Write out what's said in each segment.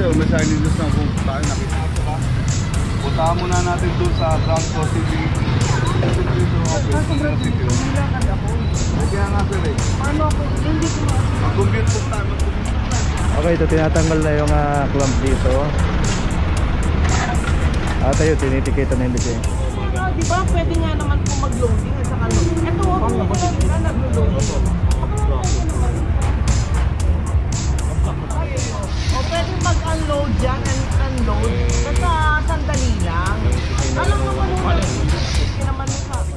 sir, may signages na kung tayo nakita ko ba? Puntahan muna natin doon sa ground floor city. Kaya nga sir eh. Paano ako? Hindi ko Mag-compute po tayo, Okay, ito tinatanggal na yung clamp dito. At ayun, tinitikitan na hindi siya. Di ba pwede nga naman po mag-loading at saka loading? Ito, nag-loading. O pwede mag-unload dyan and unload. Basta sandali lang. Alam mo naman hindi naman yung sabi.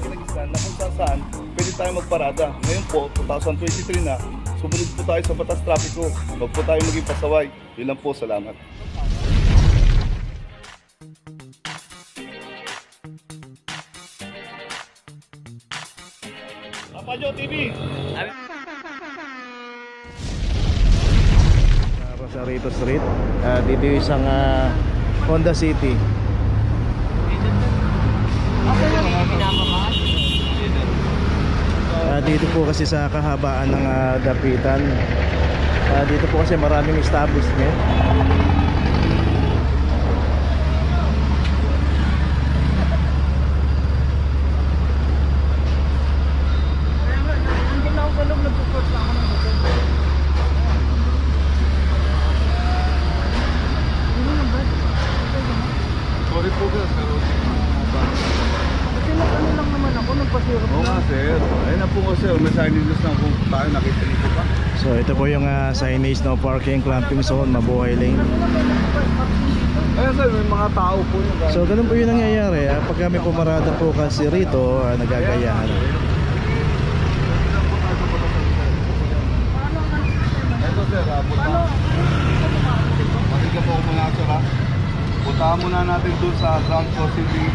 na kung saan pwede tayo magparada. Ngayon po, 2023 na, sumunod po tayo sa batas trapiko. Huwag po tayo maging pasaway. Yun lang po, salamat. Papajo TV! Rosarito Street, dito yung isang Honda City. Dito po kasi sa kahabaan ng dapitan, dito po kasi maraming establishment. Sorry po sir, pero Kasi ano lang naman ako, nagpasirap oo nga sir. Ayun na po ko sir, may signages na kung tayo nakita nito pa. So ito po yung signage, no parking, clamping zone, mabuhay lane. Ayun sir, may mga tao po yung So ganun po yung nangyayari. Pag may pumarada po kasi rito, nagagayahan. Ito sir, Mahiga po ako muna sir ha. Puntahan muna natin doon sa ground floor city.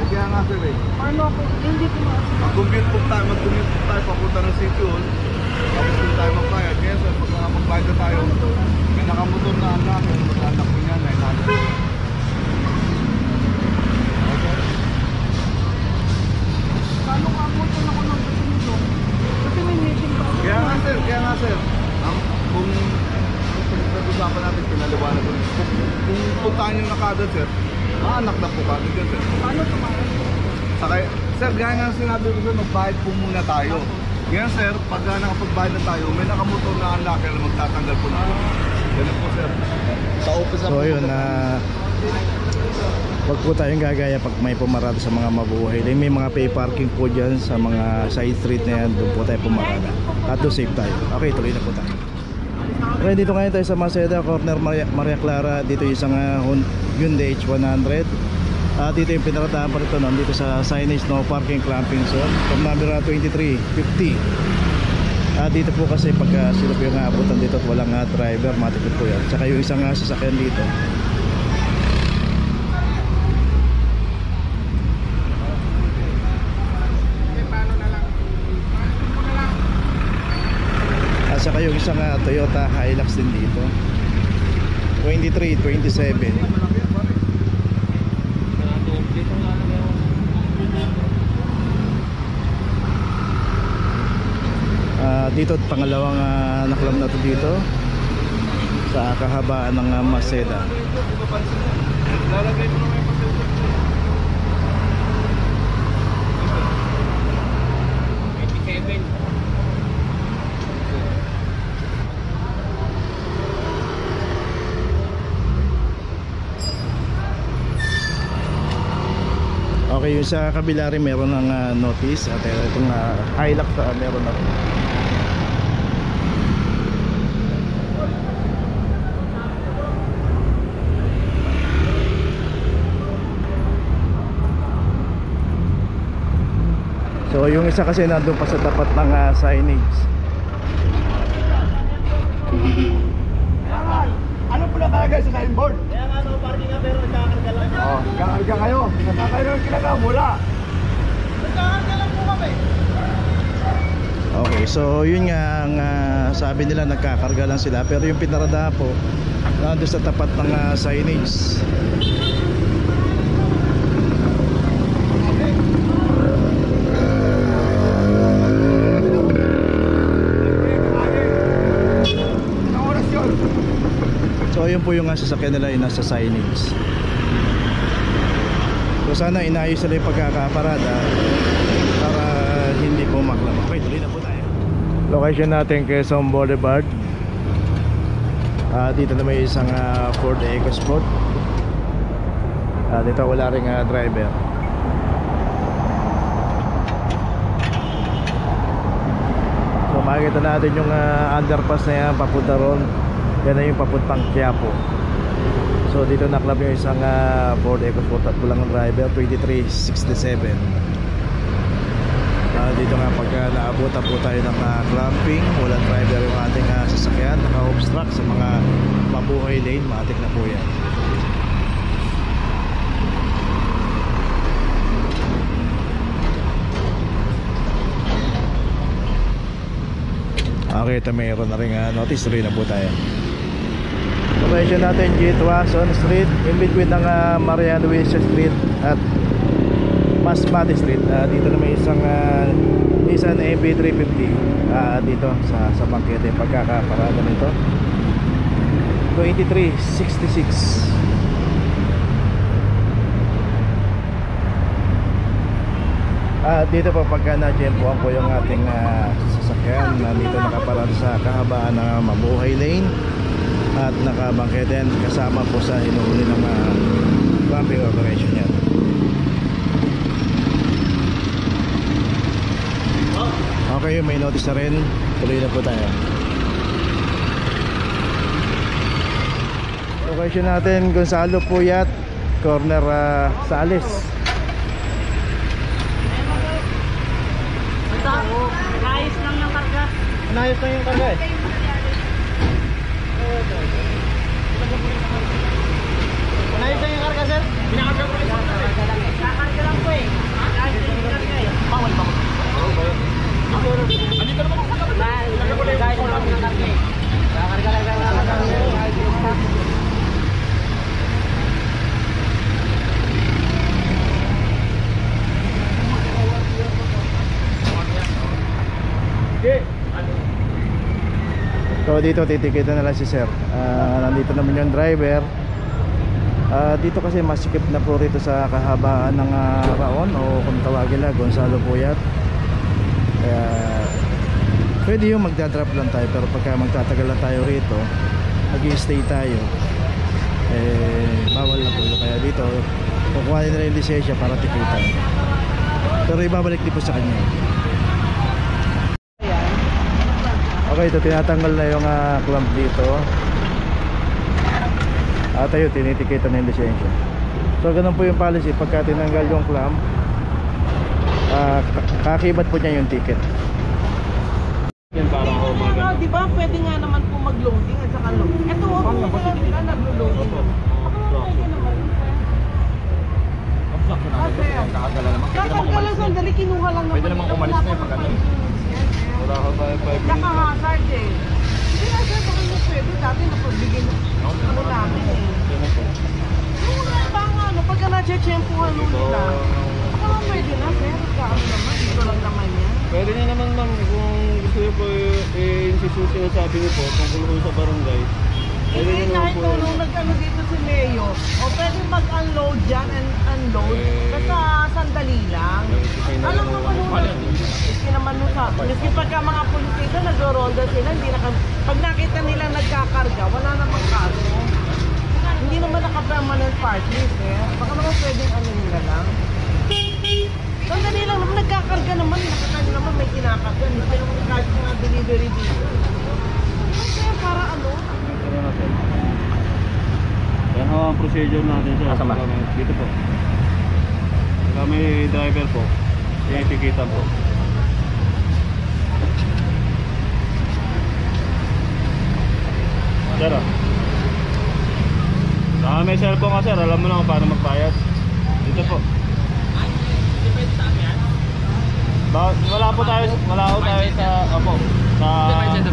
Kaya nga sir eh. Paano ako? Hindi ko Mag-compute po tayo papunta ng city hall. Tapos kung tayo magbayad. Kaya sir, pag magbayad na tayo, may nakamotor na anak. Mag-anak ko niya na inanak. Paano ka abutin ako ng ganito? Kasi may meeting pa ako. Kaya nga sir. Kung pag-usapan natin, pinaliwanag ko. Kung puntahan nyo na kagad sir, maanak na po kagad yan sir. Paano tumahan? Sakay, sir, gaya nga sinabi ko sir, magbayad po muna tayo. Ngayon sir, pag nakapagbayad na tayo, may nakamotor na unlocker na magtatanggal po na. Ganun po sir. Sa office So yun, wag po tayong gagaya pag may pumarada sa mga mabuhay lane. May mga pay parking po dyan sa mga side street na yan. Doon po tayo pumarada at doon safe tayo. Okay, tuloy na po tayo. Okay, dito ngayon tayo sa Maceda, corner Maria Clara. Dito yung isang Hyundai H100. Dito yung pinaradahan pa rito, dito sa signage, no parking, clamping zone from number 2350. Dito po kasi pag sila po yung abutan dito at walang driver, matipid po yan. Tsaka yung isang sasakyan dito, at saka yung isang Toyota Hilux din dito 2327. Dito pangalawang naklam na to dito sa kahabaan ng Maceda. Lalagay mo naman yung pasensya. Okay, yung sa kabila rin meron ng notice at itong Hilux meron na rin. So yung isa kasi nandun pa sa tapat ng signage. Ano pala talaga sa signboard? Kaya nga no, parking nga pero nagkakarga lang. Oh, kakarga kayo. Nakakay naman kinakamula. Nagkakarga lang po kami. Okay, so yun nga ang sabi nila, nagkakarga lang sila. Pero yung pinarada po nandun sa tapat ng signage. yun po yung sasakyan nila yung nasa signage. So sana inayos nila yung pagkakaparada para hindi po maklam. Okay, tuloy na po tayo. Location natin Quezon Boulevard. Dito na may isang Ford EcoSport. Dito wala ring driver. So makikita natin yung underpass na yan papunta ron. Yan na yung papuntang Quiapo. So dito naklab yung isang Ford EcoSport at walang driver, 2367. Dito nga pagka naabutan po tayo ng clamping, walang driver yung ating sasakyan, naka-obstruct sa mga mabuhay lane, matik na po yan. Okay, ito mayroon na rin notice, tuloy na po tayo. Location natin G2 Street, in between ng Mariano Wilson Street at Masbate Street. Dito na may isang Nissan MB350 dito sa bangkete yung pagkakaparada nito. 2366. Dito po pagka na-jempoan po yung ating sasakyan na dito nakaparada sa kahabaan ng mabuhay lane at nakabangkete kasama po sa hinuhuli ng clamping operation yan. Okay, may notice na rin. Tuloy na po tayo. Location natin Gonzalo Puyat, corner Sales. Nag-ayos lang ng karga. Inayos lang yung karga eh. Inayos lang yung karga, sir? Binakarga ko lang. Kakarga lang po eh. Inayos lang yung karga eh. Bawal. Andito naman ako. Guys, lang ng karga eh. Kakarga lang ng karga. So dito titikitan na lang si sir. Nandito naman yung driver. Dito kasi masikip na po rito sa kahabaan ng Raon o kung tawagin lang Gonzalo Puyat. Kaya pwede yung magdadrop lang tayo, pero pagka magtatagal lang tayo rito, mag-i-stay tayo, bawal na po. Kaya dito kukuha nila yung lisensya para tikitan, pero ibabalik din po sa kanya. Okay, ito tinatanggal na yung clamp dito at ayun, tinitikitan na yung lisensya. So ganun po yung policy, pagka tinanggal yung clamp, kakibat po niya yung ticket. Di ba pwede nga naman po mag-loading at saka loading. Ito, kung nila nag-loading. Pwede naman. Kakagala sandali, kinuha lang naman. Pwede naman umalis na yung pag ano. Wala ka tayo 5 minutes. Nakahazard eh. Hindi na sir, baka mo pwede. Dati napagbigay ano namin eh. Yung nga ba nga, pagka na-chechempuhan nila, baka naman pwede na sir. Kaano naman, dito lang naman yan. Pwede niya naman ma'am, kung gusto niyo po insisusi na sabi niyo po tungkol po sa barangay. Pwede Hindi niyo naman kahit po. nung nag-ano dito si Mayo, o pwede mag-unload dyan and unload, basta sandali lang. Alam mo naman nung miski naman nung sa, miski pagka mga pulis dito, nag-ronda sila, hindi pag nakita nila nagkakarga, wala namang kaso. Hindi naman naka-permanent part list eh. Baka naman pwedeng ano nila lang. Sandali lang naman, nagkakarga naman, nakita nyo naman may kinakarga, hindi pa yung kahit mga delivery dito. Kaya para ano? Yan ho ang procedure natin sir. Dito po. Pagka may driver po, tinitikitan po. Sir may cellphone ka sir, alam mo na kung paano magbayad. Dito po. Wala po tayo sa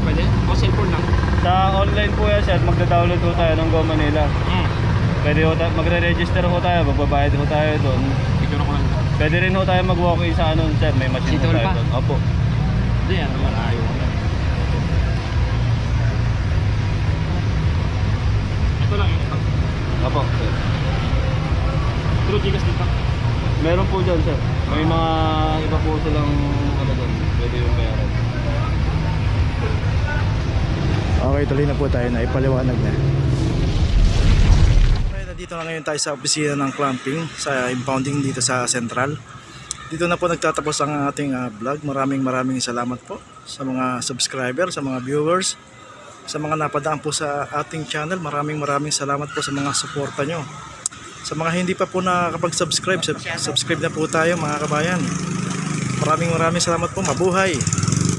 Pwede? O cellphone lang? sa online po yan sir, magda-download po tayo ng Go Manila. Pwede ho magre-register ho tayo, magbabayad ho tayo doon. Picture ko lang. Pwede rin ho tayo mag-walk-in sa ano sir, may machine ho Sitol tayo pa? doon. Opo. Hindi, ano naman ayaw. Ito doon, sir. May mga iba po silang ano doon. Pwede yung bayaran. Okay, tuloy na po tayo na ipaliwanag na. Okay, dito na ngayon tayo sa opisina ng clamping sa impounding dito sa Central. Dito na po nagtatapos ang ating vlog. Maraming salamat po sa mga subscriber, sa mga viewers, sa mga napadaan po sa ating channel. Maraming salamat po sa mga suporta nyo. Sa mga hindi pa po nakakapag-subscribe, subscribe na po tayo mga kabayan. Maraming salamat po. Mabuhay!